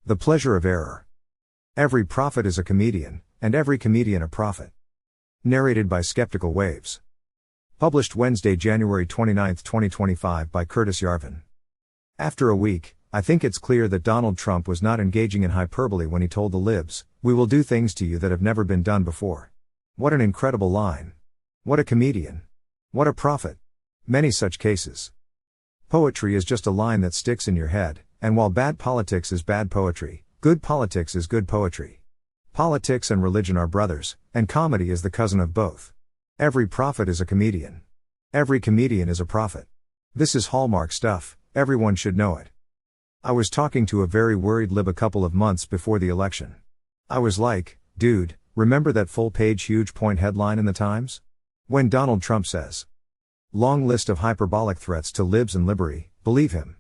The pleasure of error. Every prophet is a comedian, and every comedian a prophet. Narrated by Skeptical Waves. Published Wednesday, January 29, 2025 by Curtis Yarvin. After a week, I think it's clear that Donald Trump was not engaging in hyperbole when he told the libs, "We will do things to you that have never been done before." What an incredible line. What a comedian. What a prophet. Many such cases. Poetry is just a line that sticks in your head, and while bad politics is bad poetry, good politics is good poetry. Politics and religion are brothers, and comedy is the cousin of both. Every prophet is a comedian. Every comedian is a prophet. This is Hallmark stuff, everyone should know it. I was talking to a very worried lib a couple of months before the election. I was like, dude, remember that full-page huge point headline in the Times? When Donald Trump says, long list of hyperbolic threats to libs and liberty, believe him.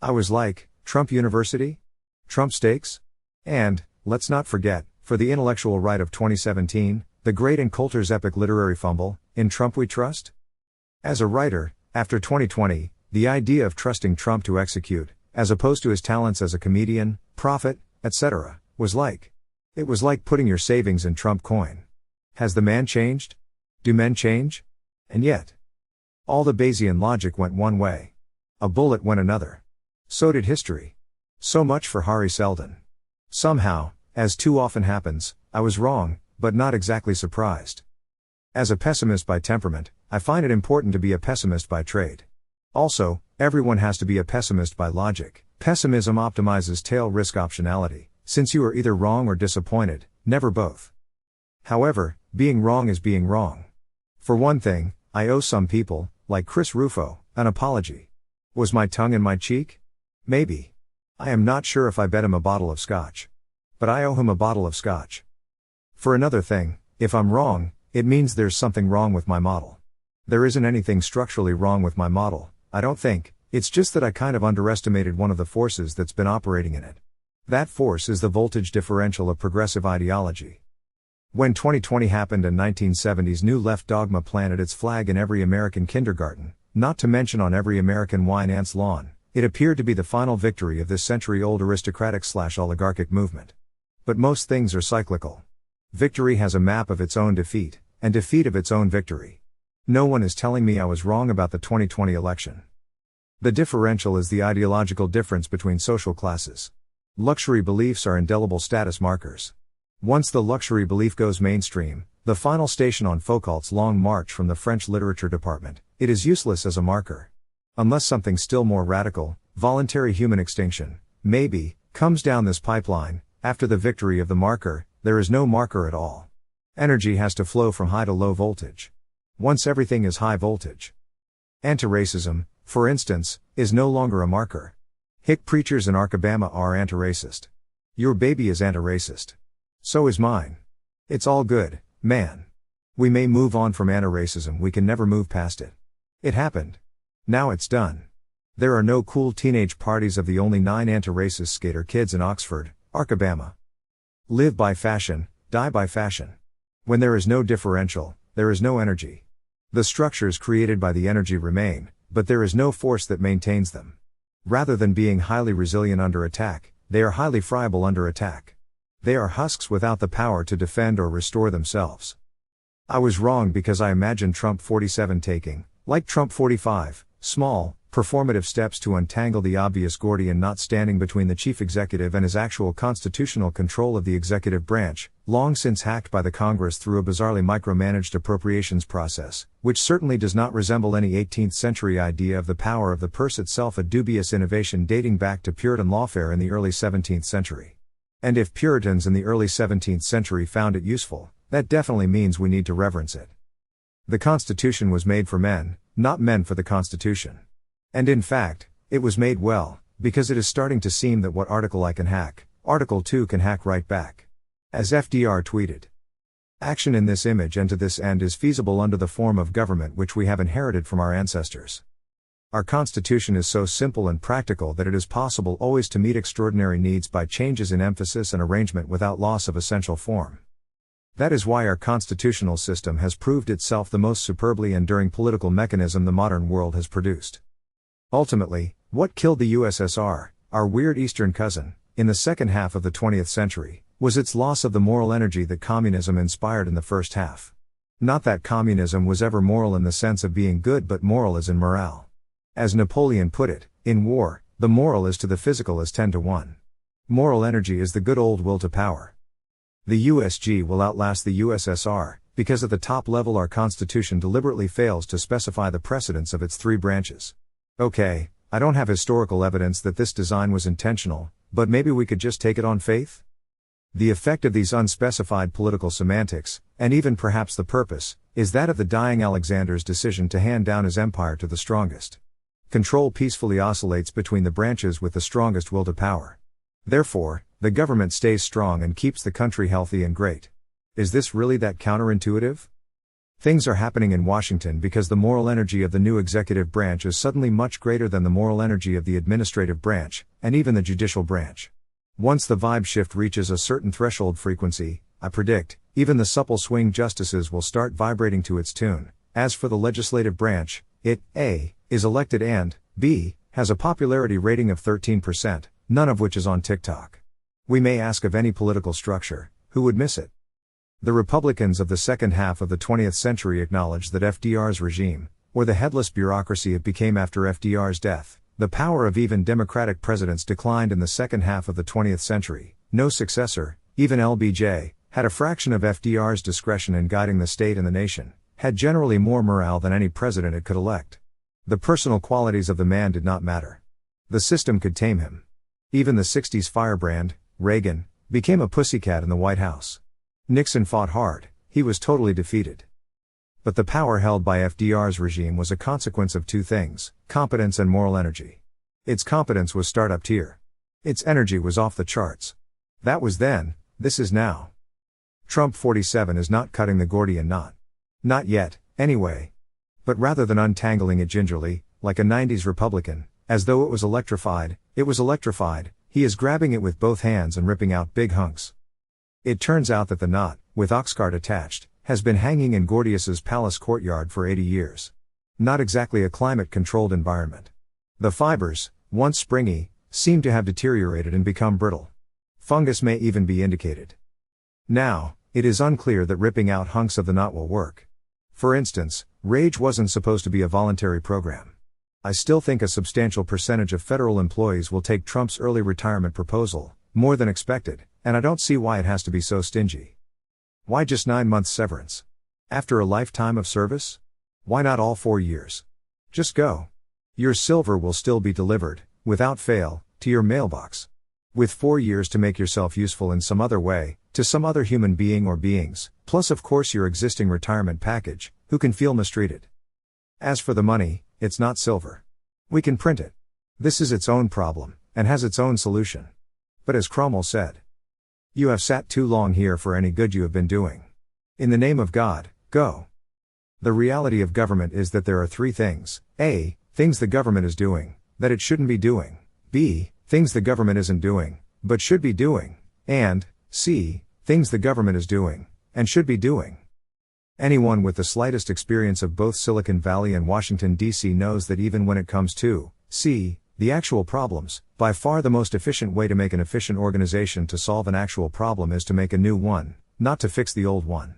I was like, Trump University? Trump Stakes? And, let's not forget, for the intellectual right of 2017, the great and Coulter's epic literary fumble, In Trump We Trust? As a writer, after 2020, the idea of trusting Trump to execute, as opposed to his talents as a comedian, prophet, etc., was like. It was like putting your savings in Trump coin. Has the man changed? Do men change? And yet, all the Bayesian logic went one way. A bullet went another. So did history. So much for Hari Seldon. Somehow, as too often happens, I was wrong, but not exactly surprised. As a pessimist by temperament, I find it important to be a pessimist by trade. Also, everyone has to be a pessimist by logic. Pessimism optimizes tail risk optionality, since you are either wrong or disappointed, never both. However, being wrong is being wrong. For one thing, I owe some people, like Chris Rufo, an apology. Was my tongue in my cheek? Maybe. I am not sure if I bet him a bottle of scotch. But I owe him a bottle of scotch. For another thing, if I'm wrong, it means there's something wrong with my model. There isn't anything structurally wrong with my model, I don't think, it's just that I kind of underestimated one of the forces that's been operating in it. That force is the voltage differential of progressive ideology. When 2020 happened and 1970s New Left dogma planted its flag in every American kindergarten, not to mention on every American wine aunt's lawn, it appeared to be the final victory of this century-old aristocratic/oligarchic movement. But most things are cyclical. Victory has a map of its own defeat, and defeat of its own victory. No one is telling me I was wrong about the 2020 election. The differential is the ideological difference between social classes. Luxury beliefs are indelible status markers. Once the luxury belief goes mainstream, the final station on Foucault's long march from the French literature department, it is useless as a marker. Unless something still more radical, voluntary human extinction, maybe, comes down this pipeline, after the victory of the marker, there is no marker at all. Energy has to flow from high to low voltage. Once everything is high voltage. Anti-racism, for instance, is no longer a marker. Hick preachers in Arcabama are anti-racist. Your baby is anti-racist. So is mine. It's all good, man. We may move on from anti-racism, we can never move past it. It happened. Now it's done. There are no cool teenage parties of the only 9 anti-racist skater kids in Oxford, Arcabama. Live by fashion, die by fashion. When there is no differential, there is no energy. The structures created by the energy remain, but there is no force that maintains them. Rather than being highly resilient under attack, they are highly friable under attack. They are husks without the power to defend or restore themselves. I was wrong because I imagined Trump 47 taking, like Trump 45, small, performative steps to untangle the obvious gordian knot standing between the chief executive and his actual constitutional control of the executive branch, long since hacked by the Congress through a bizarrely micromanaged appropriations process, which certainly does not resemble any 18th century idea of the power of the purse itself, a dubious innovation dating back to Puritan lawfare in the early 17th century. And if Puritans in the early 17th century found it useful, that definitely means we need to reverence it. The Constitution was made for men, not men for the Constitution. And in fact, it was made well, because it is starting to seem that what article I can hack, Article 2 can hack right back. As FDR tweeted. Action in this image and to this end is feasible under the form of government which we have inherited from our ancestors. Our Constitution is so simple and practical that it is possible always to meet extraordinary needs by changes in emphasis and arrangement without loss of essential form. That is why our constitutional system has proved itself the most superbly enduring political mechanism the modern world has produced. Ultimately, what killed the USSR, our weird Eastern cousin, in the second half of the 20th century, was its loss of the moral energy that communism inspired in the first half. Not that communism was ever moral in the sense of being good, but moral as in morale. As Napoleon put it, in war, the moral is to the physical as 10 to 1. Moral energy is the good old will to power. The USG will outlast the USSR, because at the top level our Constitution deliberately fails to specify the precedence of its three branches. Okay, I don't have historical evidence that this design was intentional, but maybe we could just take it on faith? The effect of these unspecified political semantics, and even perhaps the purpose, is that of the dying Alexander's decision to hand down his empire to the strongest. Control peacefully oscillates between the branches with the strongest will to power. Therefore, the government stays strong and keeps the country healthy and great. Is this really that counterintuitive? Things are happening in Washington because the moral energy of the new executive branch is suddenly much greater than the moral energy of the administrative branch, and even the judicial branch. Once the vibe shift reaches a certain threshold frequency, I predict, even the supple swing justices will start vibrating to its tune. As for the legislative branch, it, A, is elected and, B, has a popularity rating of 13%, none of which is on TikTok. We may ask of any political structure, who would miss it? The Republicans of the second half of the 20th century acknowledged that FDR's regime, or the headless bureaucracy it became after FDR's death, the power of even Democratic presidents declined in the second half of the 20th century. No successor, even LBJ, had a fraction of FDR's discretion in guiding the state and the nation, had generally more morale than any president it could elect. The personal qualities of the man did not matter. The system could tame him. Even the 60s firebrand, Reagan, became a pussycat in the White House. Nixon fought hard, he was totally defeated. But the power held by FDR's regime was a consequence of two things, competence and moral energy. Its competence was startup tier. Its energy was off the charts. That was then, this is now. Trump 47 is not cutting the Gordian knot. Not yet, anyway. But rather than untangling it gingerly, like a 90s Republican, as though it was electrified, he is grabbing it with both hands and ripping out big hunks. It turns out that the knot, with oxcart attached, has been hanging in Gordius's palace courtyard for 80 years. Not exactly a climate-controlled environment. The fibers, once springy, seem to have deteriorated and become brittle. Fungus may even be indicated. Now, it is unclear that ripping out hunks of the knot will work. For instance, rage wasn't supposed to be a voluntary program. I still think a substantial percentage of federal employees will take Trump's early retirement proposal, more than expected, and I don't see why it has to be so stingy. Why just 9 months severance? After a lifetime of service? Why not all 4 years? Just go. Your silver will still be delivered, without fail, to your mailbox. With 4 years to make yourself useful in some other way, to some other human being or beings, plus of course your existing retirement package, who can feel mistreated. As for the money, it's not silver. We can print it. This is its own problem, and has its own solution. But as Cromwell said, you have sat too long here for any good you have been doing. In the name of God, go. The reality of government is that there are three things. A, things the government is doing, that it shouldn't be doing. B, things the government isn't doing, but should be doing. And, C, things the government is doing, and should be doing. Anyone with the slightest experience of both Silicon Valley and Washington, D.C. knows that even when it comes to, C, the actual problems, by far the most efficient way to make an efficient organization to solve an actual problem is to make a new one, not to fix the old one.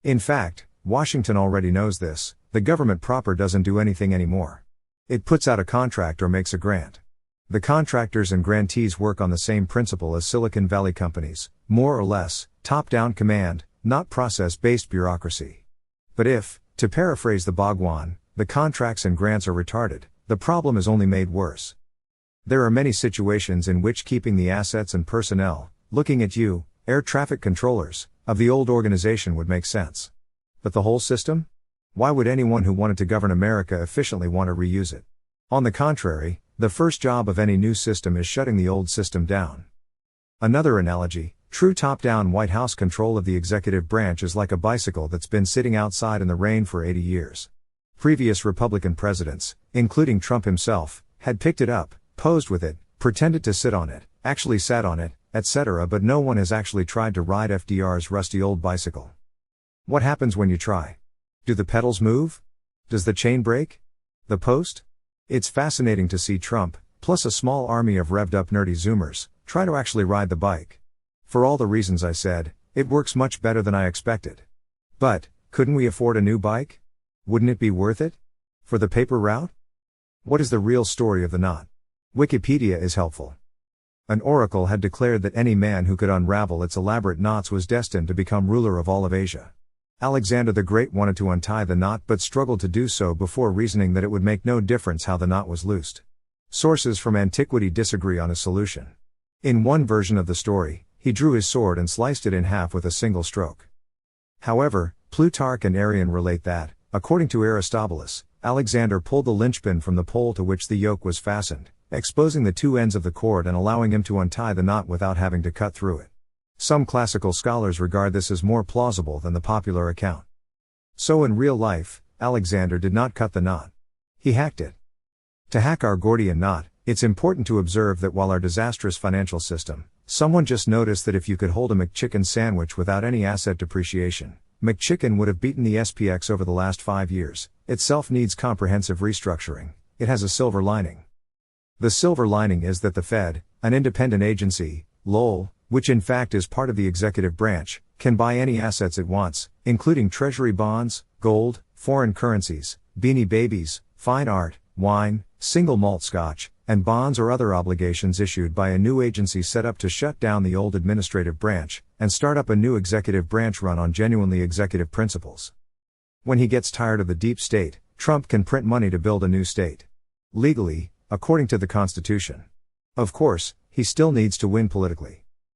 In fact, Washington already knows this, the government proper doesn't do anything anymore. It puts out a contract or makes a grant. The contractors and grantees work on the same principle as Silicon Valley companies, more or less, top-down command, not process-based bureaucracy. But if, to paraphrase the Bhagwan, the contracts and grants are retarded, the problem is only made worse. There are many situations in which keeping the assets and personnel, looking at you, air traffic controllers, of the old organization would make sense. But the whole system? Why would anyone who wanted to govern America efficiently want to reuse it? On the contrary, the first job of any new system is shutting the old system down. Another analogy, true top-down White House control of the executive branch is like a bicycle that's been sitting outside in the rain for 80 years. Previous Republican presidents, including Trump himself, had picked it up, posed with it, pretended to sit on it, actually sat on it, etc., but no one has actually tried to ride FDR's rusty old bicycle. What happens when you try? Do the pedals move? Does the chain break? The post? It's fascinating to see Trump, plus a small army of revved-up nerdy Zoomers, Try to actually ride the bike. For all the reasons I said, it works much better than I expected. But, couldn't we afford a new bike? Wouldn't it be worth it? For the paper route? What is the real story of the knot? Wikipedia is helpful. An oracle had declared that any man who could unravel its elaborate knots was destined to become ruler of all of Asia. Alexander the Great wanted to untie the knot but struggled to do so before reasoning that it would make no difference how the knot was loosed. Sources from antiquity disagree on his solution. In one version of the story, he drew his sword and sliced it in half with a single stroke. However, Plutarch and Arrian relate that, according to Aristobulus, Alexander pulled the linchpin from the pole to which the yoke was fastened, exposing the two ends of the cord and allowing him to untie the knot without having to cut through it. Some classical scholars regard this as more plausible than the popular account. So in real life, Alexander did not cut the knot. He hacked it. To hack our Gordian knot, it's important to observe that while our disastrous financial system, someone just noticed that if you could hold a McChicken sandwich without any asset depreciation, McChicken would have beaten the SPX over the last 5 years, itself needs comprehensive restructuring. It has a silver lining. The silver lining is that the Fed, an independent agency, lol, which in fact is part of the executive branch, can buy any assets it wants, including treasury bonds, gold, foreign currencies, beanie babies, fine art, wine, single malt scotch, and bonds or other obligations issued by a new agency set up to shut down the old administrative branch, and start up a new executive branch run on genuinely executive principles. When he gets tired of the deep state, Trump can print money to build a new state. Legally, according to the Constitution. Of course, he still needs to win politically.